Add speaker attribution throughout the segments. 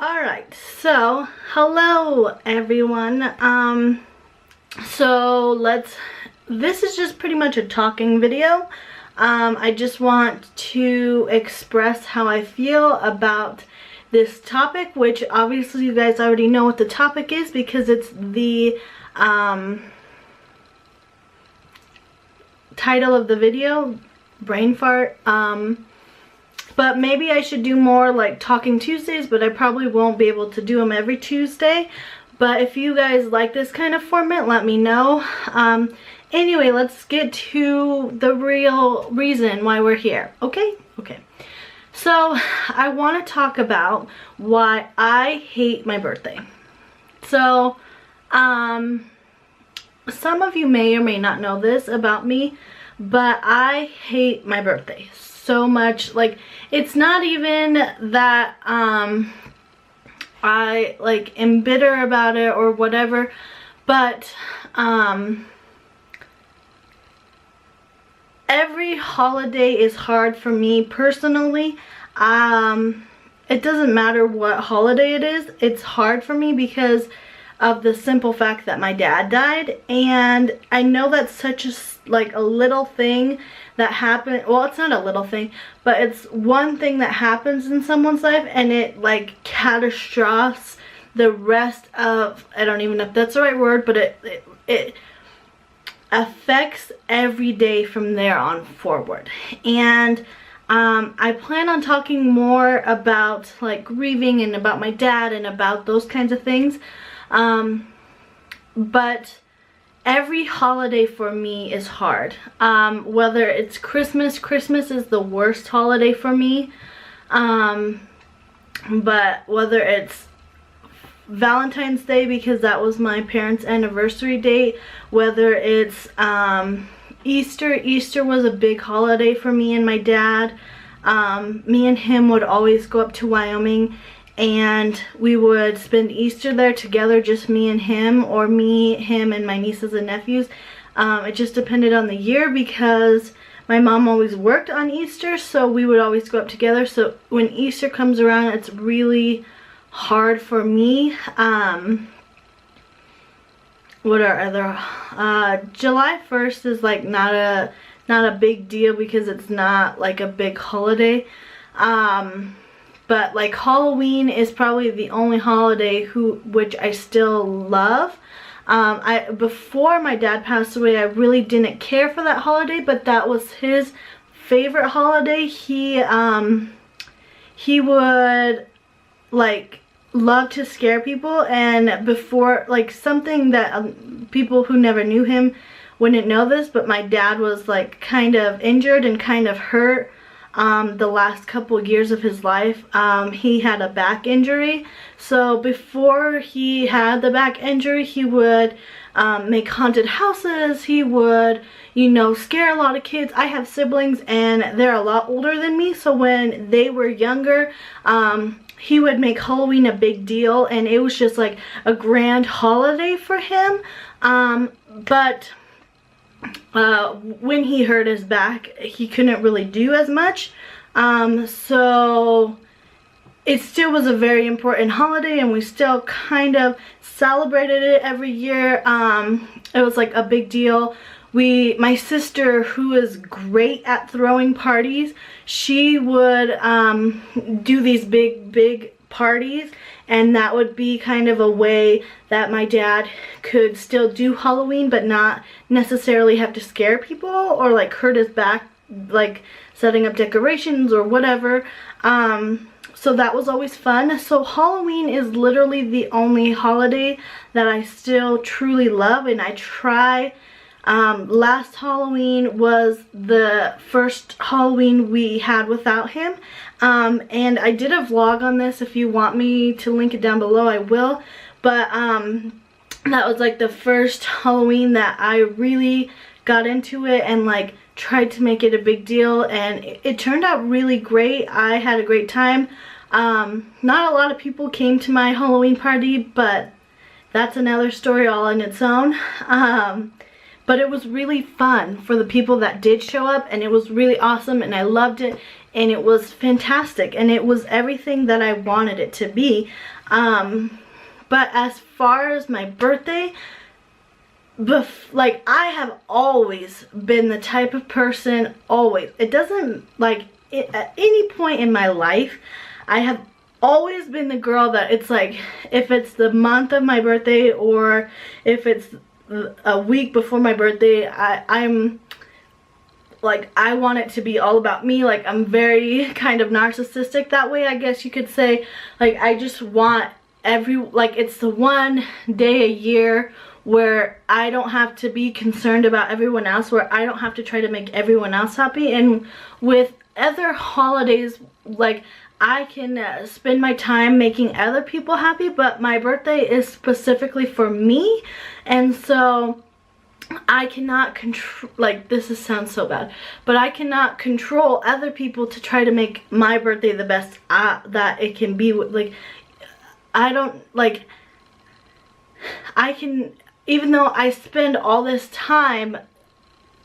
Speaker 1: Alright, so hello everyone. This is just pretty much a talking video. I just want to express how I feel about this topic, which obviously you guys already know what the topic is because it's the title of the video, brain fart. But maybe I should do more like Talking Tuesdays, but I probably won't be able to do them every Tuesday. But if you guys like this kind of format, let me know. Anyway, let's get to the real reason why we're here. Okay? Okay. So, I want to talk about why I hate my birthday. So, some of you may or may not know this about me, but I hate my birthday so much. Like, it's not even that I like am bitter about it or whatever, but every holiday is hard for me personally. It doesn't matter what holiday it is, it's hard for me because of the simple fact that my dad died. And I know that's such a like a little thing that happened. Well, it's not a little thing, but it's one thing that happens in someone's life and it like catastrophes the rest of, I don't even know if that's the right word, but it affects every day from there on forward. And I plan on talking more about like grieving and about my dad and about those kinds of things. But every holiday for me is hard. Whether it's Christmas is the worst holiday for me. But whether it's Valentine's Day, because that was my parents' anniversary date, whether it's Easter was a big holiday for me and my dad. Me and him would always go up to Wyoming and we would spend Easter there together, just me and him, or me, him, and my nieces and nephews. It just depended on the year because my mom always worked on Easter, so we would always go up together. So when Easter comes around, it's really hard for me. What are other? July 1st is like not a big deal because it's not like a big holiday. But like Halloween is probably the only holiday which I still love. Before my dad passed away, I really didn't care for that holiday, but that was his favorite holiday. He would like love to scare people, and before, like, something that people who never knew him wouldn't know this, but my dad was like kind of injured and kind of hurt the last couple of years of his life. He had a back injury, so before he had the back injury, he would make haunted houses. He would, you know, scare a lot of kids. I have siblings and they're a lot older than me, so when they were younger, he would make Halloween a big deal, and it was just like a grand holiday for him. But when he hurt his back, he couldn't really do as much. So it still was a very important holiday, and we still kind of celebrated it every year. It was like a big deal. My sister, who is great at throwing parties, she would do these big parties, and that would be kind of a way that my dad could still do Halloween but not necessarily have to scare people or like hurt his back, like setting up decorations or whatever. So that was always fun. So Halloween is literally the only holiday that I still truly love, and I try. Last Halloween was the first Halloween we had without him, and I did a vlog on this. If you want me to link it down below, I will. But that was like the first Halloween that I really got into it and like tried to make it a big deal, and it turned out really great. I had a great time. Not a lot of people came to my Halloween party, but that's another story all on its own. But it was really fun for the people that did show up, and it was really awesome, and I loved it. and it was fantastic, and it was everything that I wanted it to be. But as far as my birthday, like, I have always been the type of person, always, it doesn't, like, at any point in my life, I have always been the girl that it's like, if it's the month of my birthday or if it's a week before my birthday, I'm like, I want it to be all about me. Like, I'm very kind of narcissistic that way, I guess you could say. Like, I just want like, it's the one day a year where I don't have to be concerned about everyone else, where I don't have to try to make everyone else happy. And with other holidays, like, I can spend my time making other people happy, but my birthday is specifically for me. And so I cannot control, like, sounds so bad, but I cannot control other people to try to make my birthday the best that it can be. Like, I don't, like, I can, even though I spend all this time,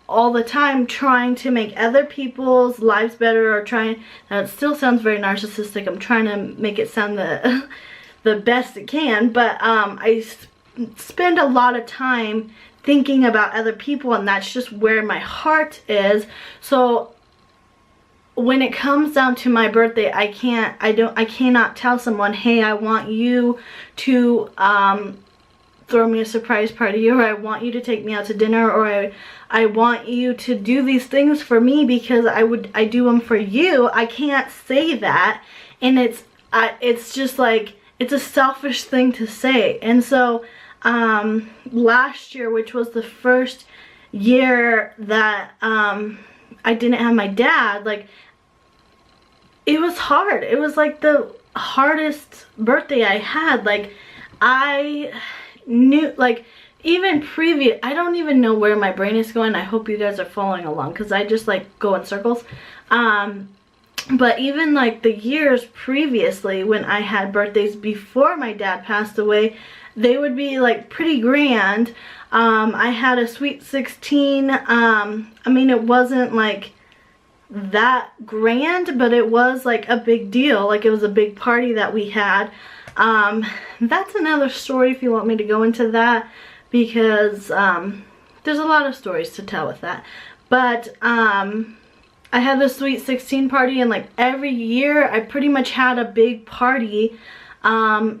Speaker 1: all the time trying to make other people's lives better, or trying, now it still sounds very narcissistic, I'm trying to make it sound the best it can, but I spend a lot of time thinking about other people, and that's just where my heart is. So when it comes down to my birthday, I cannot tell someone, hey, I want you to throw me a surprise party, or I want you to take me out to dinner, or I want you to do these things for me because I do them for you. I can't say that, and it's just like, it's a selfish thing to say. And so last year, which was the first year that I didn't have my dad, like, it was hard. It was like the hardest birthday I had. Like, I knew, like, even previous, I don't even know where my brain is going. I hope you guys are following along, because I just, like, go in circles. But even, like, the years previously, when I had birthdays before my dad passed away, they would be, like, pretty grand. I had a sweet 16. I mean, it wasn't, like, that grand, but it was, like, a big deal. Like, it was a big party that we had. That's another story if you want me to go into that, because there's a lot of stories to tell with that. But I had the sweet 16 party, and, like, every year I pretty much had a big party,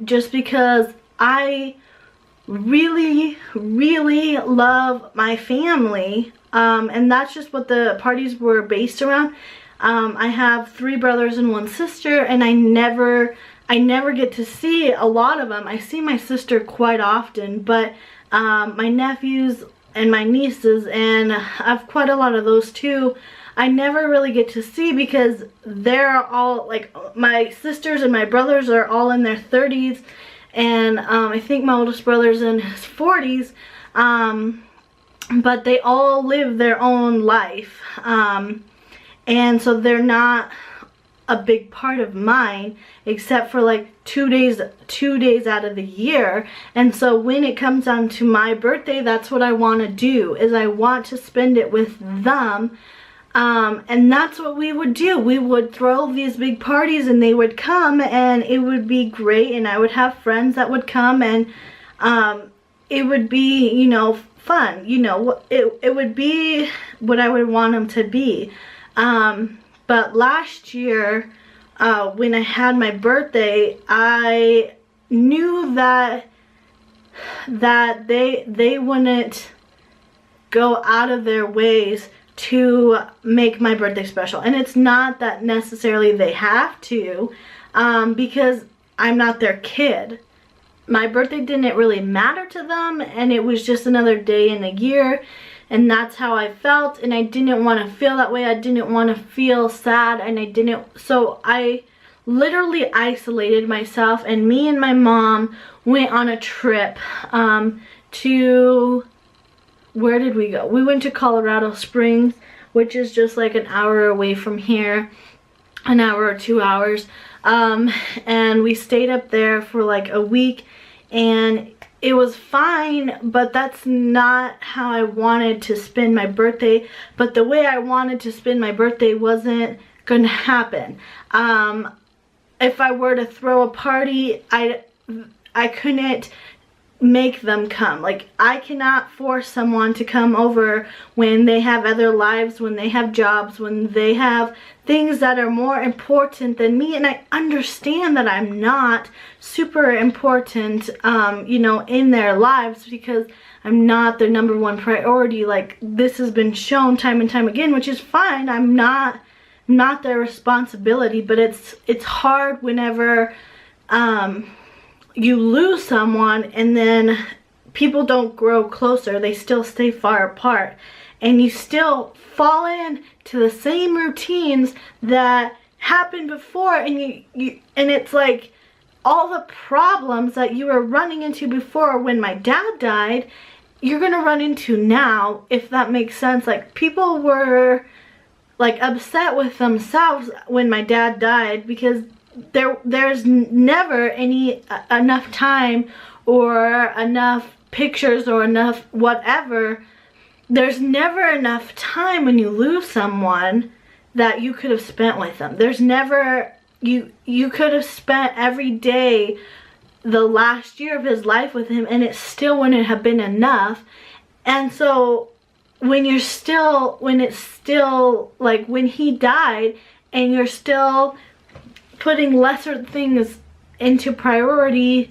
Speaker 1: just because I really, really love my family, and that's just what the parties were based around. I have 3 brothers and 1 sister, and I never get to see a lot of them. I see my sister quite often, but my nephews and my nieces, and I have quite a lot of those too, I never really get to see, because they're all, like, my sisters and my brothers are all in their 30s, and I think my oldest brother's in his 40s, but they all live their own life, and so they're not a big part of mine, except for, like, 2 days out of the year. And so when it comes down to my birthday, that's what I want to do, is I want to spend it with them. And that's what we would do. We would throw these big parties, and they would come, and it would be great, and I would have friends that would come, and it would be, you know, fun. You know, it would be what I would want them to be. But last year, when I had my birthday, I knew that they wouldn't go out of their ways to make my birthday special. And it's not that necessarily they have to, because I'm not their kid. My birthday didn't really matter to them, and it was just another day in a year, and that's how I felt, and I didn't want to feel that way. I didn't want to feel sad, and so I literally isolated myself, and me and my mom went on a trip to, where did we go? We went to Colorado Springs, which is just like an hour away from here, an hour or 2 hours, and we stayed up there for like a week, and it was fine, but that's not how I wanted to spend my birthday. But the way I wanted to spend my birthday wasn't gonna happen. If I were to throw a party, I couldn't make them come. Like, I cannot force someone to come over when they have other lives, when they have jobs, when they have things that are more important than me. And I understand that I'm not super important, you know, in their lives, because I'm not their number one priority. Like, this has been shown time and time again, which is fine. I'm not their responsibility, but it's hard whenever you lose someone and then people don't grow closer. They still stay far apart, and you still fall into the same routines that happened before, and and it's like all the problems that you were running into before when my dad died, you're gonna run into now, if that makes sense. Like, people were like upset with themselves when my dad died, because there's never enough time or enough pictures or enough whatever. There's never enough time when you lose someone that you could have spent with them. There's never, you could have spent every day the last year of his life with him, and it still wouldn't have been enough. And so when it's still like when he died and you're still putting lesser things into priority,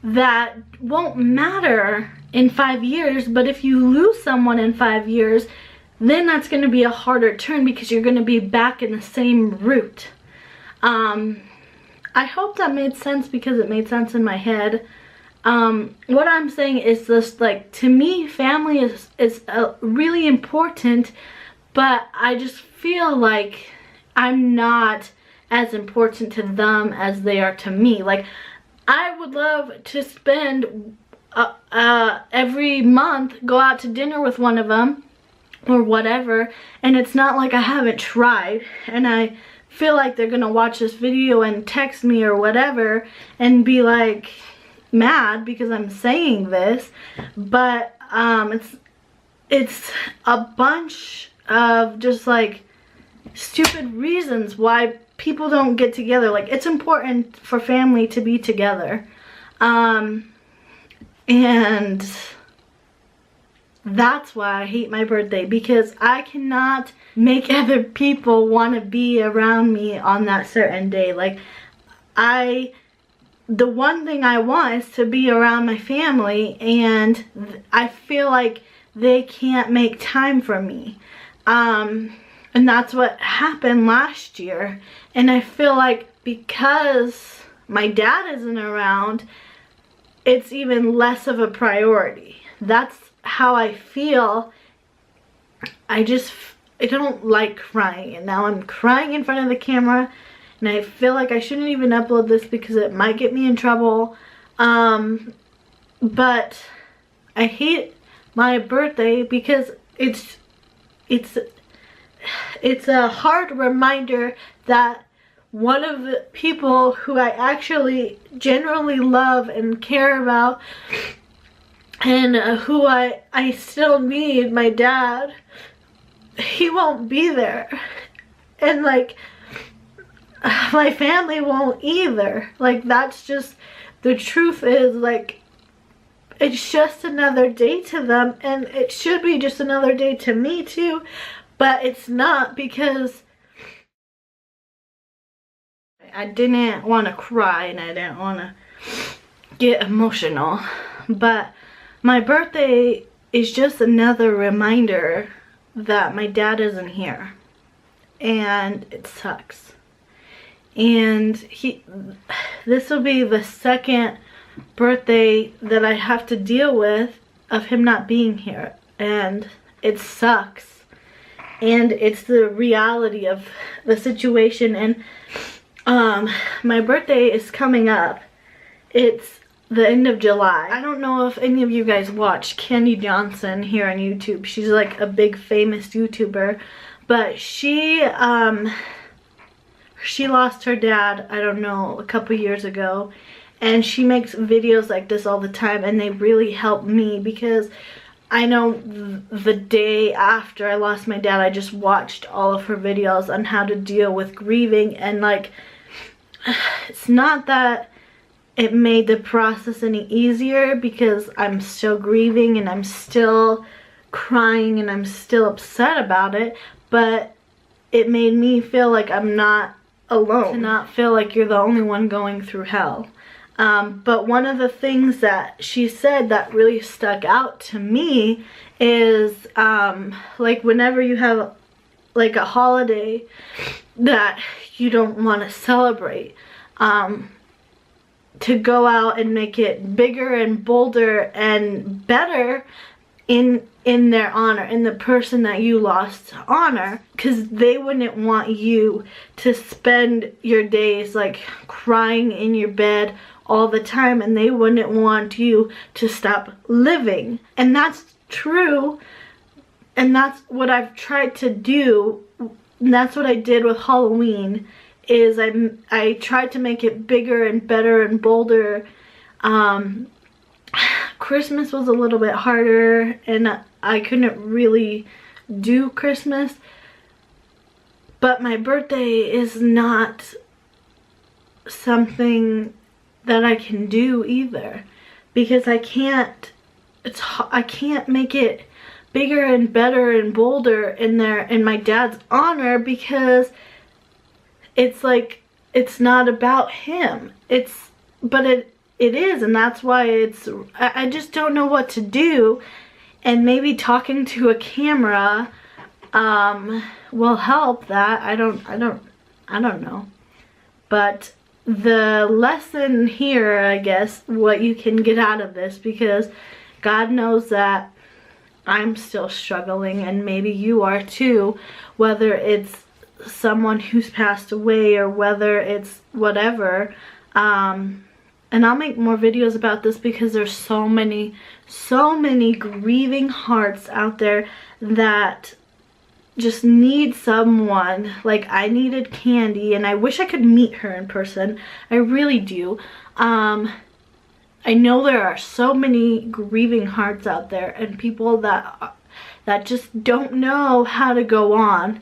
Speaker 1: that won't matter in 5 years. But if you lose someone in 5 years, then that's going to be a harder turn, because you're going to be back in the same route. I hope that made sense, because it made sense in my head. What I'm saying is just, like, to me, family is really important, but I just feel like I'm not as important to them as they are to me. Like, I would love to spend every month, go out to dinner with one of them or whatever, and it's not like I haven't tried, and I feel like they're gonna watch this video and text me or whatever and be like mad because I'm saying this. But it's a bunch of just like stupid reasons why people don't get together. Like, it's important for family to be together, and that's why I hate my birthday, because I cannot make other people want to be around me on that certain day. Like, the one thing I want is to be around my family, and I feel like they can't make time for me. And that's what happened last year. And I feel like because my dad isn't around, it's even less of a priority. That's how I feel. I don't like crying, and now I'm crying in front of the camera, and I feel like I shouldn't even upload this because it might get me in trouble. But I hate my birthday because it's a hard reminder that one of the people who I actually generally love and care about, and who I still need, my dad, he won't be there. And like, my family won't either. Like, that's just, the truth is, like, it's just another day to them, and it should be just another day to me too, but it's not, because I didn't want to cry and I didn't want to get emotional. But my birthday is just another reminder that my dad isn't here, and it sucks. And this will be the second birthday that I have to deal with of him not being here, and it sucks, and it's the reality of the situation. And my birthday is coming up. It's the end of July. I don't know if any of you guys watch Candy Johnson here on YouTube. She's like a big famous YouTuber, but she lost her dad, I don't know, a couple years ago, and she makes videos like this all the time, and they really help me because I know the day after I lost my dad, I just watched all of her videos on how to deal with grieving, and like, it's not that it made the process any easier, because I'm still grieving and I'm still crying and I'm still upset about it, but it made me feel like I'm not alone, to not feel like you're the only one going through hell. But one of the things that she said that really stuck out to me is like, whenever you have like a holiday that you don't want to celebrate, to go out and make it bigger and bolder and better in their honor, in the person that you lost honor, because they wouldn't want you to spend your days like crying in your bed all the time, and they wouldn't want you to stop living. And that's true, and that's what I've tried to do, and that's what I did with Halloween, is I tried to make it bigger and better and bolder. Christmas was a little bit harder, and I couldn't really do Christmas, but my birthday is not something that I can do either, because I can't make it bigger and better and bolder in my dad's honor, because it's like, it's not about him. But it is, and that's why I just don't know what to do. And maybe talking to a camera will help that. I don't know. But the lesson here, I guess, what you can get out of this, because God knows that I'm still struggling, and maybe you are too, whether it's someone who's passed away or whether it's whatever. And I'll make more videos about this, because there's so many grieving hearts out there that just need someone. Like, I needed Candy, and I wish I could meet her in person. I really do. I know there are so many grieving hearts out there, and people that just don't know how to go on.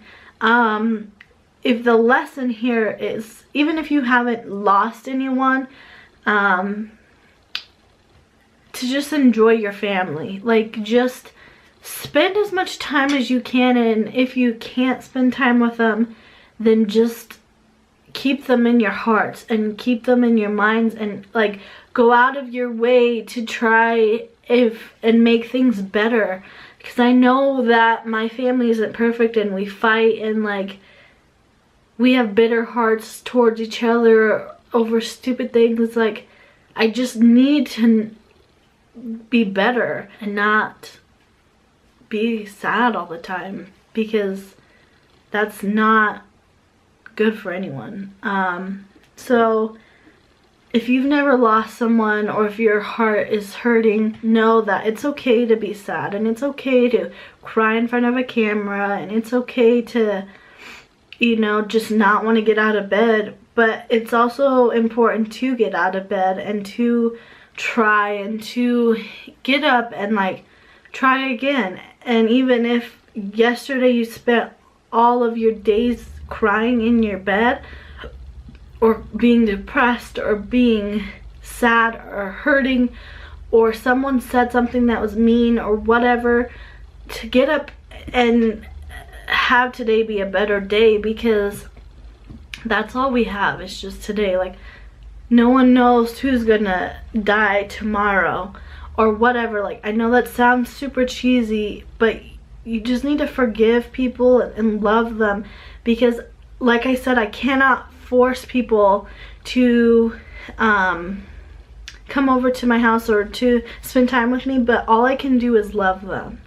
Speaker 1: If the lesson here is, even if you haven't lost anyone, to just enjoy your family. Like, just spend as much time as you can, and if you can't spend time with them, then just keep them in your hearts and keep them in your minds, and like, go out of your way to try and make things better. Because I know that my family isn't perfect, and we fight, and like, we have bitter hearts towards each other over stupid things. Like, I just need to be better and not be sad all the time, because that's not good for anyone. So if you've never lost someone, or if your heart is hurting, know that it's okay to be sad, and it's okay to cry in front of a camera, and it's okay to, you know, just not want to get out of bed. But it's also important to get out of bed and to try and to get up and like try again. And even if yesterday you spent all of your days crying in your bed, or being depressed, or being sad, or hurting, or someone said something that was mean, or whatever, to get up and have today be a better day, because that's all we have. It's just today. Like, no one knows who's gonna die tomorrow or whatever. Like, I know that sounds super cheesy, but you just need to forgive people and love them, because like I said, I cannot force people to come over to my house or to spend time with me, but all I can do is love them.